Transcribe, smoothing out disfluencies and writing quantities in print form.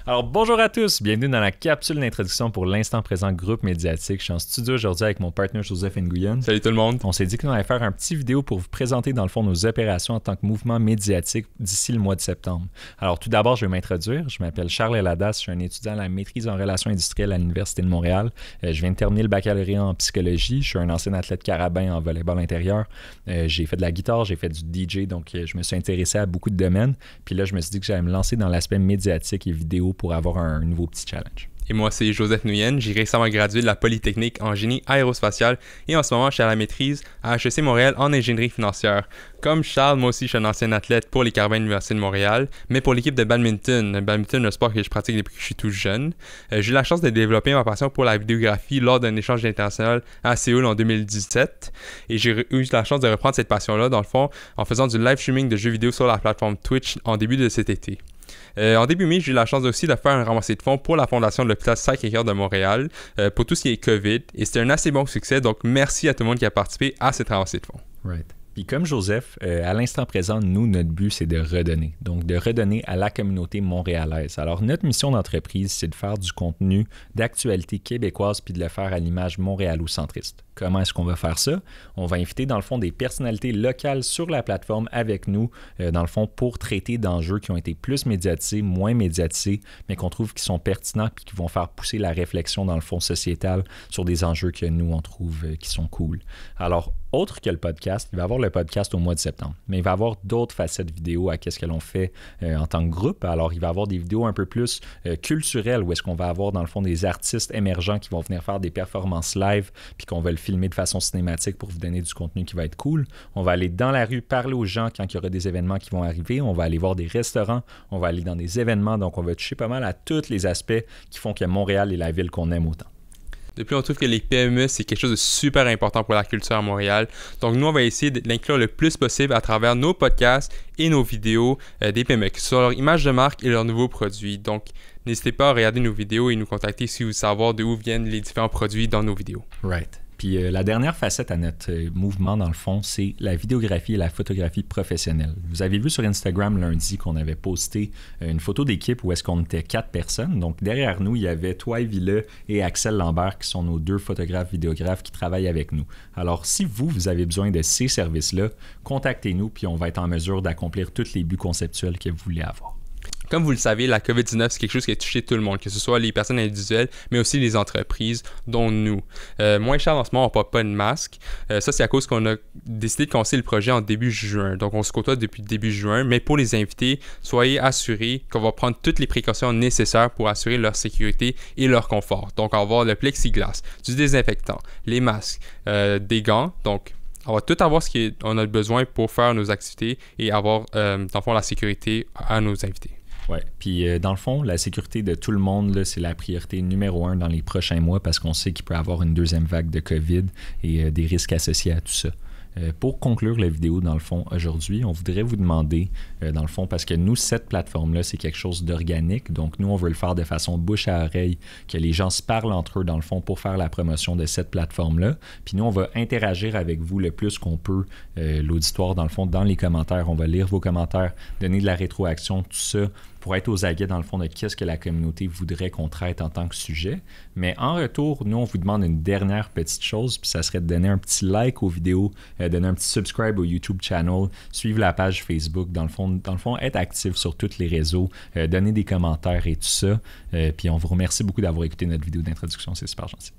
Alors, bonjour à tous, bienvenue dans la capsule d'introduction pour l'instant présent groupe médiatique. Je suis en studio aujourd'hui avec mon partenaire Joseph Nguyen. Salut tout le monde. On s'est dit qu'on allait faire un petit vidéo pour vous présenter dans le fond nos opérations en tant que mouvement médiatique d'ici le mois de septembre. Alors, tout d'abord, je vais m'introduire. Je m'appelle Charles Eladas, je suis un étudiant à la maîtrise en relations industrielles à l'Université de Montréal. Je viens de terminer le baccalauréat en psychologie. Je suis un ancien athlète carabin en volleyball intérieur. J'ai fait de la guitare, j'ai fait du DJ, donc je me suis intéressé à beaucoup de domaines. Puis là, je me suis dit que j'allais me lancer dans l'aspect médiatique et vidéo pour avoir un nouveau petit challenge. Et moi, c'est Joseph Nguyen. J'ai récemment gradué de la Polytechnique en génie aérospatial et en ce moment, je suis à la maîtrise à HEC Montréal en ingénierie financière. Comme Charles, moi aussi, je suis un ancien athlète pour les Carabins de l'Université de Montréal, mais pour l'équipe de badminton. Le badminton, le sport que je pratique depuis que je suis tout jeune. J'ai eu la chance de développer ma passion pour la vidéographie lors d'un échange international à Séoul en 2017. Et j'ai eu la chance de reprendre cette passion-là, dans le fond, en faisant du live streaming de jeux vidéo sur la plateforme Twitch en début de cet été. En début mai, j'ai eu la chance aussi de faire un ramassé de fonds pour la fondation de l'hôpital Sacré-Cœur de Montréal pour tout ce qui est COVID. Et c'était un assez bon succès, donc merci à tout le monde qui a participé à cette ramassée de fonds. Right. Puis comme Joseph, à l'instant présent, nous, notre but, c'est de redonner. Donc, de redonner à la communauté montréalaise. Alors, notre mission d'entreprise, c'est de faire du contenu d'actualité québécoise puis de le faire à l'image montréalocentriste. Comment est-ce qu'on va faire ça? On va inviter, dans le fond, des personnalités locales sur la plateforme avec nous, dans le fond, pour traiter d'enjeux qui ont été plus médiatisés, moins médiatisés, mais qu'on trouve qui sont pertinents puis qui vont faire pousser la réflexion, dans le fond, sociétal sur des enjeux que nous, on trouve qui sont cool. Alors, autre que le podcast, il va y avoir le podcast au mois de septembre, mais il va y avoir d'autres facettes vidéo à qu'est-ce que l'on fait en tant que groupe. Alors, il va y avoir des vidéos un peu plus culturelles où est-ce qu'on va avoir, dans le fond, des artistes émergents qui vont venir faire des performances live puis qu'on va le filmer de façon cinématique pour vous donner du contenu qui va être cool. On va aller dans la rue parler aux gens quand il y aura des événements qui vont arriver. On va aller voir des restaurants. On va aller dans des événements. Donc, on va toucher pas mal à tous les aspects qui font que Montréal est la ville qu'on aime autant. Depuis, on trouve que les PME, c'est quelque chose de super important pour la culture à Montréal. Donc, nous, on va essayer de l'inclure le plus possible à travers nos podcasts et nos vidéos des PME, que ce soit leur image de marque et leurs nouveaux produits. Donc, n'hésitez pas à regarder nos vidéos et nous contacter si vous voulez savoir d'où viennent les différents produits dans nos vidéos. Right. Puis la dernière facette à notre mouvement, dans le fond, c'est la vidéographie et la photographie professionnelle. Vous avez vu sur Instagram lundi qu'on avait posté une photo d'équipe où est-ce qu'on était 4 personnes. Donc derrière nous, il y avait toi, Villa et Axel Lambert qui sont nos 2 photographes, vidéographes qui travaillent avec nous. Alors si vous avez besoin de ces services-là, contactez-nous puis on va être en mesure d'accomplir tous les buts conceptuels que vous voulez avoir. Comme vous le savez, la COVID-19, c'est quelque chose qui a touché tout le monde, que ce soit les personnes individuelles, mais aussi les entreprises, dont nous. Moi et Charles, en ce moment, on ne porte pas de masque. Ça, c'est à cause qu'on a décidé de commencer le projet en début juin. Donc, on se côtoie depuis début juin. Mais pour les invités, soyez assurés qu'on va prendre toutes les précautions nécessaires pour assurer leur sécurité et leur confort. Donc, on va avoir le plexiglas, du désinfectant, les masques, des gants. Donc, on va tout avoir ce qu'on a besoin pour faire nos activités et avoir, dans le fond, la sécurité à nos invités. Oui, puis dans le fond, la sécurité de tout le monde, là, c'est la priorité numéro 1 dans les prochains mois parce qu'on sait qu'il peut y avoir une deuxième vague de COVID et des risques associés à tout ça. Pour conclure la vidéo, dans le fond, aujourd'hui, on voudrait vous demander, dans le fond, parce que nous, cette plateforme-là, c'est quelque chose d'organique. Donc, nous, on veut le faire de façon bouche à oreille, que les gens se parlent entre eux, dans le fond, pour faire la promotion de cette plateforme-là. Puis nous, on va interagir avec vous le plus qu'on peut, l'auditoire, dans le fond, dans les commentaires. On va lire vos commentaires, donner de la rétroaction, tout ça, pour être aux aguets, dans le fond, de qu'est-ce que la communauté voudrait qu'on traite en tant que sujet. Mais en retour, nous, on vous demande une dernière petite chose, puis ça serait de donner un petit like aux vidéos, donner un petit subscribe au YouTube channel, suivre la page Facebook, dans le fond être actif sur tous les réseaux, donner des commentaires et tout ça. Puis on vous remercie beaucoup d'avoir écouté notre vidéo d'introduction, c'est super gentil.